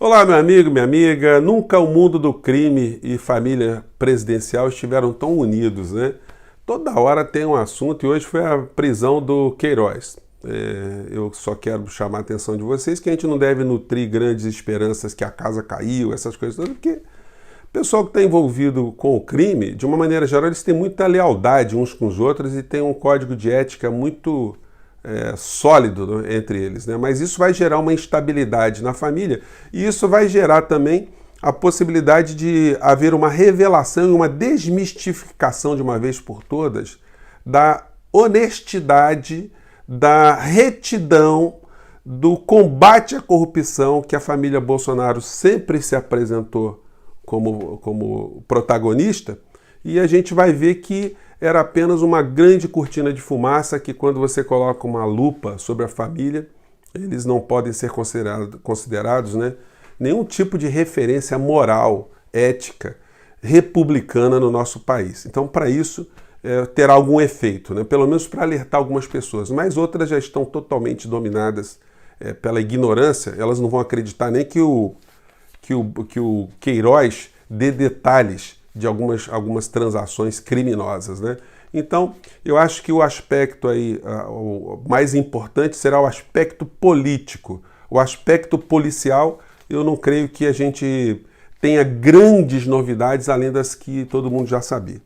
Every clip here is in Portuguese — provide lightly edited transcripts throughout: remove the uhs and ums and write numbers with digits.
Olá, meu amigo, minha amiga. Nunca o mundo do crime e família presidencial estiveram tão unidos, né? Toda hora tem um assunto e hoje foi a prisão do Queiroz. Eu só quero chamar a atenção de vocês que a gente não deve nutrir grandes esperanças que a casa caiu, essas coisas todas, porque o pessoal que está envolvido com o crime, de uma maneira geral, eles têm muita lealdade uns com os outros e tem um código de ética muito sólido, né, entre eles, né? Mas isso vai gerar uma instabilidade na família e isso vai gerar também a possibilidade de haver uma revelação e uma desmistificação de uma vez por todas da honestidade, da retidão, do combate à corrupção que a família Bolsonaro sempre se apresentou como protagonista, e a gente vai ver que era apenas uma grande cortina de fumaça que, quando você coloca uma lupa sobre a família, eles não podem ser considerados, né, nenhum tipo de referência moral, ética, republicana no nosso país. Então, para isso, terá algum efeito, né, pelo menos para alertar algumas pessoas, mas outras já estão totalmente dominadas pela ignorância. Elas não vão acreditar nem que o Queiroz dê detalhes de algumas transações criminosas, né? Então, eu acho que o aspecto aí, o mais importante será o aspecto político. O aspecto policial, eu não creio que a gente tenha grandes novidades além das que todo mundo já sabia.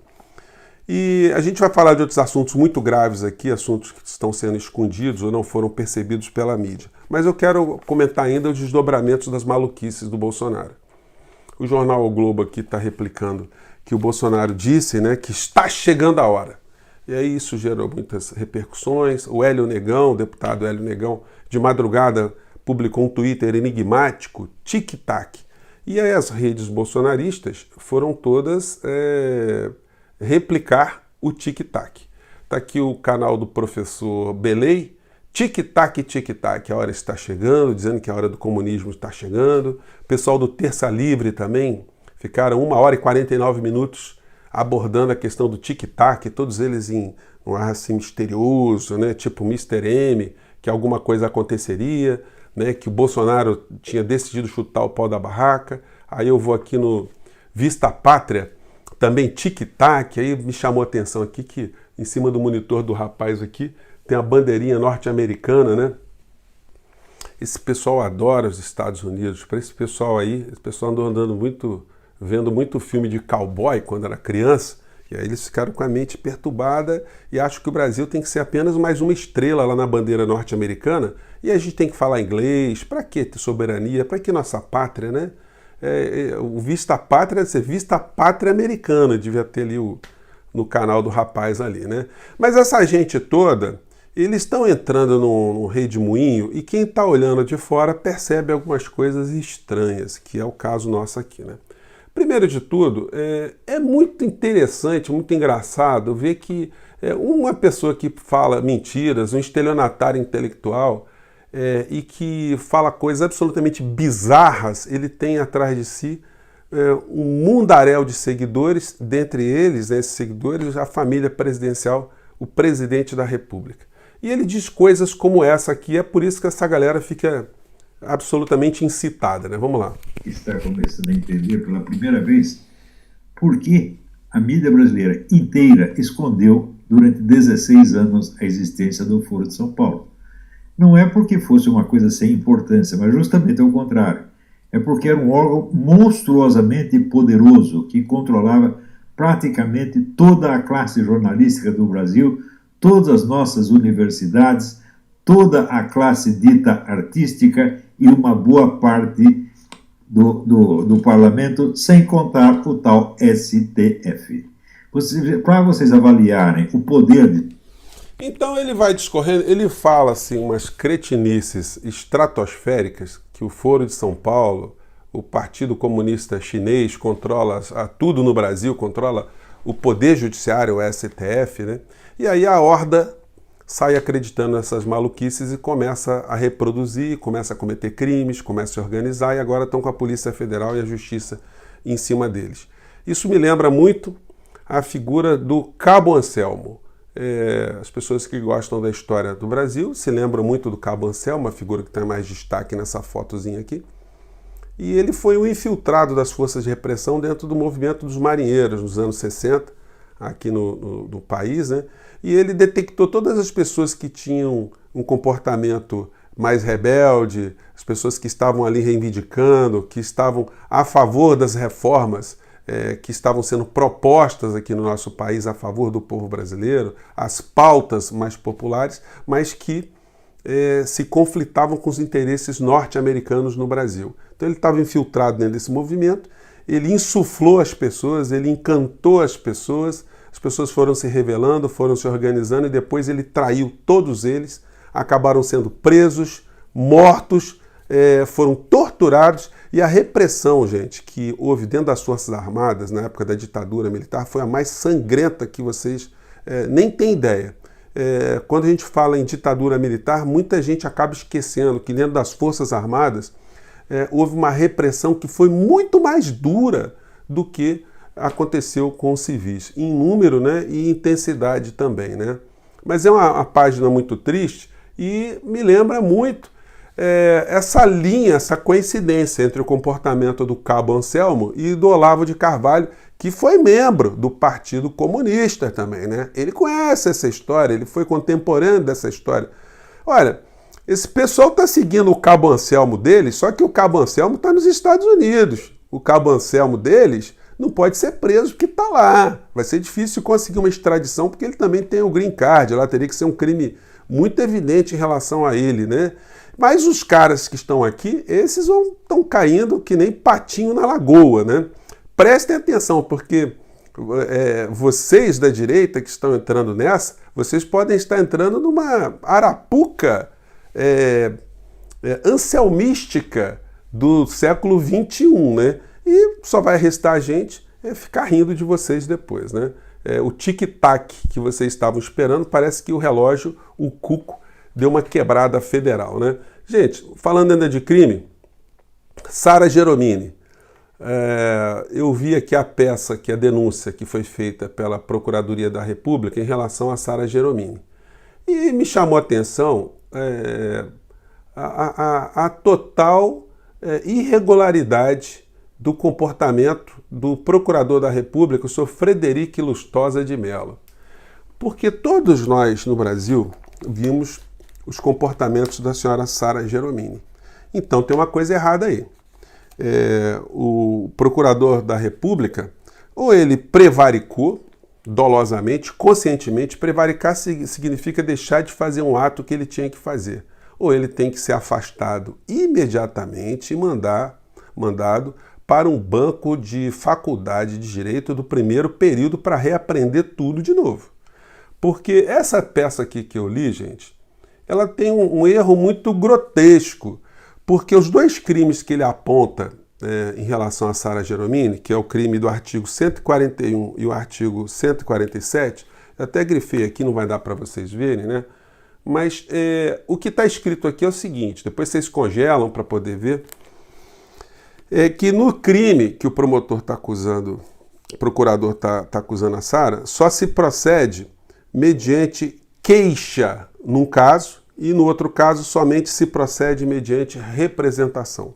E a gente vai falar de outros assuntos muito graves aqui, assuntos que estão sendo escondidos ou não foram percebidos pela mídia. Mas eu quero comentar ainda os desdobramentos das maluquices do Bolsonaro. O jornal O Globo aqui está replicando que o Bolsonaro disse, né, que está chegando a hora. E aí isso gerou muitas repercussões. O Hélio Negão, o deputado Hélio Negão, de madrugada publicou um Twitter enigmático, tic-tac. E aí as redes bolsonaristas foram todas replicar o tic-tac. Está aqui o canal do professor Belei, tic-tac, tic-tac, a hora está chegando, dizendo que a hora do comunismo está chegando. O pessoal do Terça Livre também ficaram 1 hora e 49 minutos abordando a questão do tic-tac, todos eles em um ar assim misterioso, né, tipo Mr. M, que alguma coisa aconteceria, né, que o Bolsonaro tinha decidido chutar o pau da barraca. Aí eu vou aqui no Vista Pátria, também tic-tac, aí me chamou a atenção aqui que em cima do monitor do rapaz aqui tem a bandeirinha norte-americana, né? Esse pessoal adora os Estados Unidos. Para esse pessoal aí, esse pessoal andou vendo muito filme de cowboy quando era criança, e aí eles ficaram com a mente perturbada e acham que o Brasil tem que ser apenas mais uma estrela lá na bandeira norte-americana, e a gente tem que falar inglês. Para que ter soberania? Para que nossa pátria, né? O Vista Pátria deve ser Vista Pátria Americana, devia ter ali no canal do rapaz ali, né? Mas essa gente toda, eles estão entrando num redemoinho e quem está olhando de fora percebe algumas coisas estranhas, que é o caso nosso aqui, né? Primeiro de tudo, é muito interessante, muito engraçado ver que uma pessoa que fala mentiras, um estelionatário intelectual, e que fala coisas absolutamente bizarras, ele tem atrás de si um mundaréu de seguidores, dentre eles, né, esses seguidores, a família presidencial, o presidente da República. E ele diz coisas como essa aqui, é por isso que essa galera fica absolutamente incitada, né? Vamos lá. Está começando a entender pela primeira vez por que a mídia brasileira inteira escondeu durante 16 anos a existência do Foro de São Paulo. Não é porque fosse uma coisa sem importância, mas justamente ao contrário. É porque era um órgão monstruosamente poderoso que controlava praticamente toda a classe jornalística do Brasil, todas as nossas universidades, toda a classe dita artística e uma boa parte do parlamento, sem contar o tal STF. Para vocês avaliarem o poder de... Então ele vai discorrendo, ele fala assim umas cretinices estratosféricas, que o Foro de São Paulo, o Partido Comunista Chinês controla tudo no Brasil, controla o Poder Judiciário, o STF, né? E aí a horda sai acreditando nessas maluquices e começa a reproduzir, começa a cometer crimes, começa a se organizar, e agora estão com a Polícia Federal e a Justiça em cima deles. Isso me lembra muito a figura do Cabo Anselmo. As pessoas que gostam da história do Brasil se lembram muito do Cabo Anselmo, uma figura que tem mais destaque nessa fotozinha aqui. e ele foi um infiltrado das forças de repressão dentro do movimento dos marinheiros nos anos 60, aqui no país, né? E ele detectou todas as pessoas que tinham um comportamento mais rebelde, as pessoas que estavam ali reivindicando, que estavam a favor das reformas que estavam sendo propostas aqui no nosso país a favor do povo brasileiro, as pautas mais populares, mas que se conflitavam com os interesses norte-americanos no Brasil. Então ele estava infiltrado dentro desse movimento, ele insuflou as pessoas, ele encantou as pessoas foram se rebelando, foram se organizando e depois ele traiu todos eles, acabaram sendo presos, mortos, foram torturados e a repressão, gente, que houve dentro das Forças Armadas na época da ditadura militar foi a mais sangrenta que vocês nem têm ideia. Quando a gente fala em ditadura militar, muita gente acaba esquecendo que dentro das Forças Armadas houve uma repressão que foi muito mais dura do que aconteceu com os civis, em número, né, e intensidade também, né? Mas é uma página muito triste e me lembra muito essa linha, essa coincidência entre o comportamento do Cabo Anselmo e do Olavo de Carvalho, que foi membro do Partido Comunista também, né? Ele conhece essa história, ele foi contemporâneo dessa história. Olha, esse pessoal está seguindo o Cabo Anselmo deles, só que o Cabo Anselmo está nos Estados Unidos. O Cabo Anselmo deles não pode ser preso porque está lá. Vai ser difícil conseguir uma extradição porque ele também tem o green card. Lá teria que ser um crime muito evidente em relação a ele, né? Mas os caras que estão aqui, esses estão caindo que nem patinho na lagoa, né? Prestem atenção, porque vocês da direita que estão entrando nessa, vocês podem estar entrando numa arapuca anselmística do século XXI, né? E só vai restar a gente ficar rindo de vocês depois, né? O tic-tac que vocês estavam esperando, parece que o relógio, o cuco, deu uma quebrada federal, né? Gente, falando ainda de crime, Sara Geromini. Eu vi aqui a peça, a denúncia que foi feita pela Procuradoria da República em relação a Sara Geromini. E me chamou a atenção a total irregularidade do comportamento do Procurador da República, o senhor Frederico Lustosa de Mello. Porque todos nós no Brasil vimos os comportamentos da senhora Sara Geromini. Então tem uma coisa errada aí. O Procurador da República, ou ele prevaricou dolosamente, conscientemente. Prevaricar significa deixar de fazer um ato que ele tinha que fazer. Ou ele tem que ser afastado imediatamente e mandado para um banco de faculdade de direito do primeiro período para reaprender tudo de novo. Porque essa peça aqui que eu li, gente, ela tem um erro muito grotesco, porque os dois crimes que ele aponta em relação a Sara Geromini, que é o crime do artigo 141 e o artigo 147, eu até grifei aqui, não vai dar para vocês verem, né? Mas o que está escrito aqui é o seguinte, depois vocês congelam para poder ver, que no crime que o promotor está acusando, o procurador está acusando a Sara, só se procede mediante queixa num caso e no outro caso somente se procede mediante representação.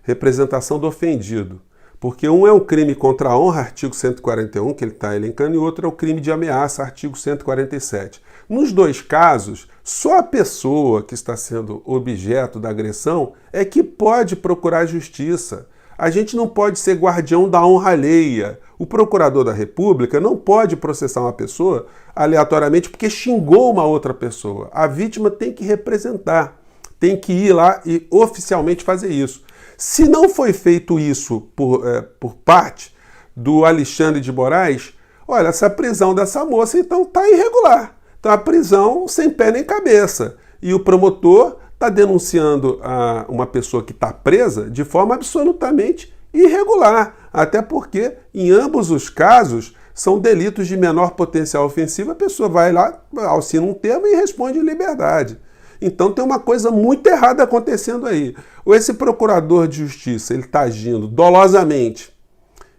Representação do ofendido. Porque um é um crime contra a honra, artigo 141, que ele está elencando, e o outro é o crime de ameaça, artigo 147. Nos dois casos, só a pessoa que está sendo objeto da agressão é que pode procurar justiça. A gente não pode ser guardião da honra alheia. O procurador da República não pode processar uma pessoa aleatoriamente porque xingou uma outra pessoa. A vítima tem que representar, tem que ir lá e oficialmente fazer isso. Se não foi feito isso por parte do Alexandre de Moraes, olha, essa prisão dessa moça então está irregular. Então a prisão sem pé nem cabeça. E o promotor está denunciando uma pessoa que está presa de forma absolutamente irregular. Até porque, em ambos os casos, são delitos de menor potencial ofensivo. A pessoa vai lá, assina um termo e responde em liberdade. Então tem uma coisa muito errada acontecendo aí. Ou esse procurador de justiça ele está agindo dolosamente,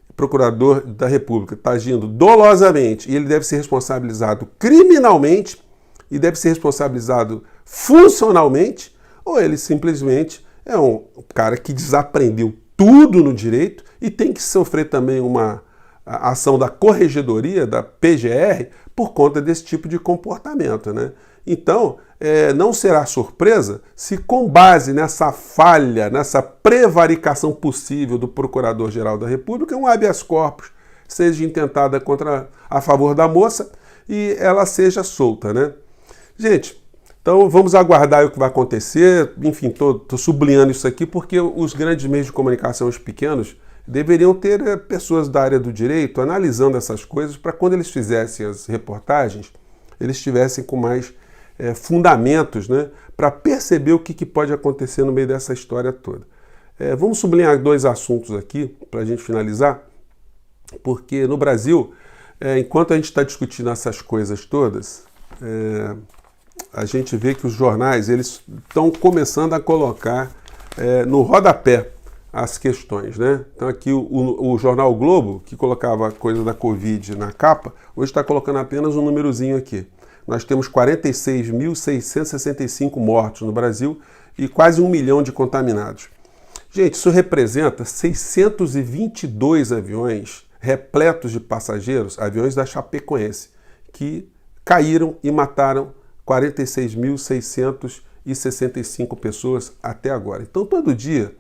o procurador da República está agindo dolosamente e ele deve ser responsabilizado criminalmente e deve ser responsabilizado funcionalmente, ou ele simplesmente é um cara que desaprendeu tudo no direito e tem que sofrer também uma ação da corregedoria, da PGR, por conta desse tipo de comportamento, né? Então, não será surpresa se, com base nessa falha, nessa prevaricação possível do Procurador-Geral da República, um habeas corpus seja intentada a favor da moça e ela seja solta, né? Gente, então vamos aguardar o que vai acontecer. Enfim, estou sublinhando isso aqui porque os grandes meios de comunicação, os pequenos, deveriam ter pessoas da área do direito analisando essas coisas para quando eles fizessem as reportagens, eles estivessem com mais fundamentos, né, para perceber o que pode acontecer no meio dessa história toda. Vamos sublinhar 2 assuntos aqui para a gente finalizar, porque no Brasil, enquanto a gente está discutindo essas coisas todas, a gente vê que os jornais eles estão começando a colocar no rodapé as questões, né? Então aqui o jornal o Globo, que colocava a coisa da Covid na capa, hoje está colocando apenas um númerozinho aqui. Nós temos 46.665 mortos no Brasil e quase 1 milhão de contaminados. Gente, isso representa 622 aviões repletos de passageiros, aviões da Chapecoense, que caíram e mataram 46.665 pessoas até agora. Então, todo dia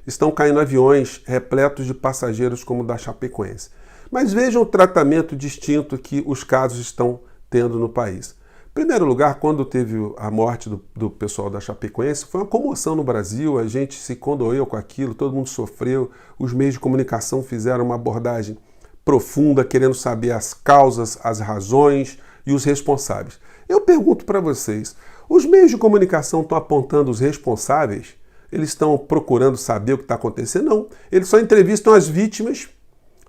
estão caindo aviões repletos de passageiros como o da Chapecoense. Mas vejam o tratamento distinto que os casos estão tendo no país. Em primeiro lugar, quando teve a morte do pessoal da Chapecoense, foi uma comoção no Brasil, a gente se condoeu com aquilo, todo mundo sofreu, os meios de comunicação fizeram uma abordagem profunda, querendo saber as causas, as razões e os responsáveis. Eu pergunto para vocês, os meios de comunicação estão apontando os responsáveis? Eles estão procurando saber o que está acontecendo? Não, eles só entrevistam as vítimas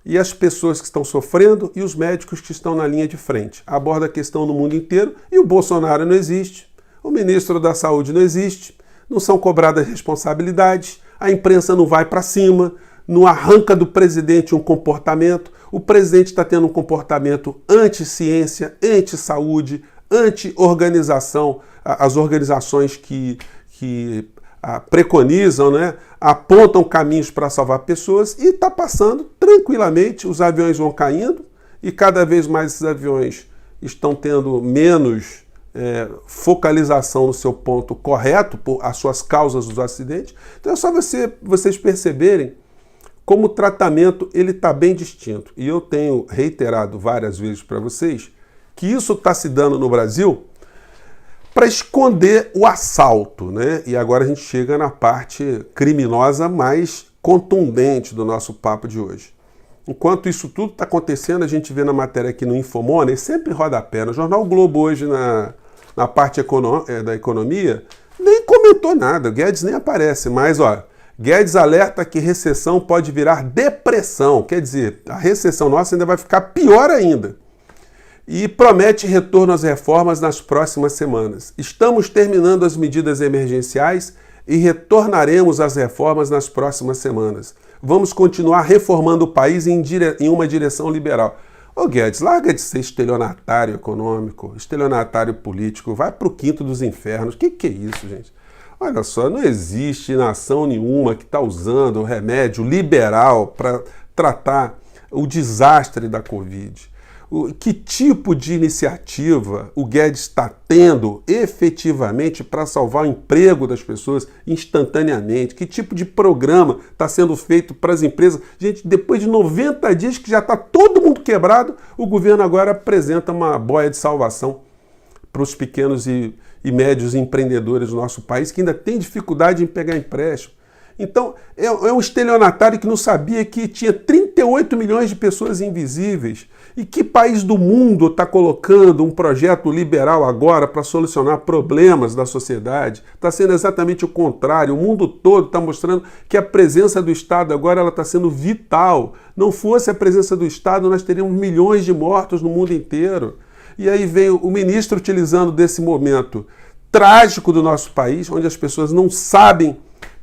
e as pessoas que estão sofrendo e os médicos que estão na linha de frente. Aborda a questão no mundo inteiro e o Bolsonaro não existe, o ministro da Saúde não existe, não são cobradas responsabilidades, a imprensa não vai para cima, não arranca do presidente um comportamento, o presidente está tendo um comportamento anti-ciência, anti-saúde, anti-organização, as organizações que preconizam, né, apontam caminhos para salvar pessoas e está passando tranquilamente, os aviões vão caindo e cada vez mais esses aviões estão tendo menos focalização no seu ponto correto, por as suas causas dos acidentes. Então é só vocês perceberem como o tratamento ele está bem distinto. E eu tenho reiterado várias vezes para vocês que isso está se dando no Brasil para esconder o assalto, né? E agora a gente chega na parte criminosa mais contundente do nosso papo de hoje. Enquanto isso tudo está acontecendo, a gente vê na matéria aqui no Infomoney, sempre rodapé. No Jornal o Globo hoje, na parte da economia, nem comentou nada, o Guedes nem aparece, mas Guedes alerta que recessão pode virar depressão, quer dizer, a recessão nossa ainda vai ficar pior ainda. E promete retorno às reformas nas próximas semanas. Estamos terminando as medidas emergenciais e retornaremos às reformas nas próximas semanas. Vamos continuar reformando o país em uma direção liberal. Ô Guedes, larga de ser estelionatário econômico, estelionatário político, vai para o quinto dos infernos. Que é isso, gente? Olha só, não existe nação nenhuma que está usando o remédio liberal para tratar o desastre da Covid. Que tipo de iniciativa o Guedes está tendo efetivamente para salvar o emprego das pessoas instantaneamente? Que tipo de programa está sendo feito para as empresas? Gente, depois de 90 dias que já está todo mundo quebrado, o governo agora apresenta uma boia de salvação para os pequenos e médios empreendedores do nosso país que ainda tem dificuldade em pegar empréstimo. Então, é um estelionatário que não sabia que tinha 38 milhões de pessoas invisíveis. E que país do mundo está colocando um projeto liberal agora para solucionar problemas da sociedade? Está sendo exatamente o contrário. O mundo todo está mostrando que a presença do Estado agora está sendo vital. Não fosse a presença do Estado, nós teríamos milhões de mortos no mundo inteiro. E aí veio o ministro utilizando desse momento trágico do nosso país, onde as pessoas não sabem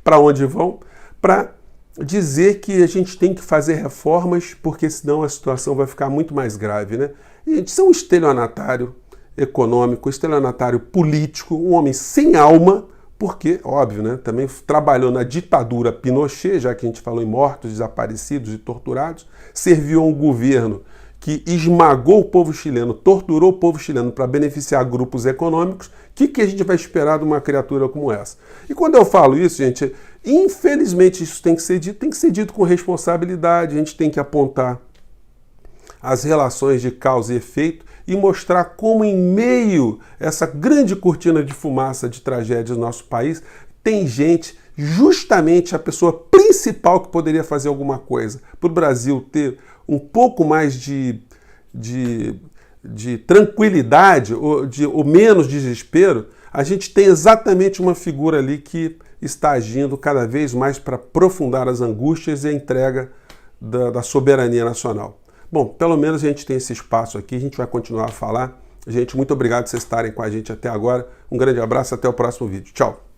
para onde vão, para dizer que a gente tem que fazer reformas, porque senão a situação vai ficar muito mais grave, né? E, gente, isso é um estelionatário econômico, estelionatário político, um homem sem alma, porque, óbvio, né, também trabalhou na ditadura Pinochet, já que a gente falou em mortos, desaparecidos e torturados, serviu a um governo que esmagou o povo chileno, torturou o povo chileno para beneficiar grupos econômicos. O que a gente vai esperar de uma criatura como essa? E quando eu falo isso, gente, infelizmente isso tem que ser dito com responsabilidade, a gente tem que apontar as relações de causa e efeito e mostrar como, em meio a essa grande cortina de fumaça de tragédias no nosso país, tem gente, justamente a pessoa principal que poderia fazer alguma coisa para o Brasil ter um pouco mais de tranquilidade ou menos desespero. A gente tem exatamente uma figura ali que está agindo cada vez mais para aprofundar as angústias e a entrega da soberania nacional. Bom, pelo menos a gente tem esse espaço aqui, a gente vai continuar a falar. Gente, muito obrigado por vocês estarem com a gente até agora. Um grande abraço, até o próximo vídeo. Tchau!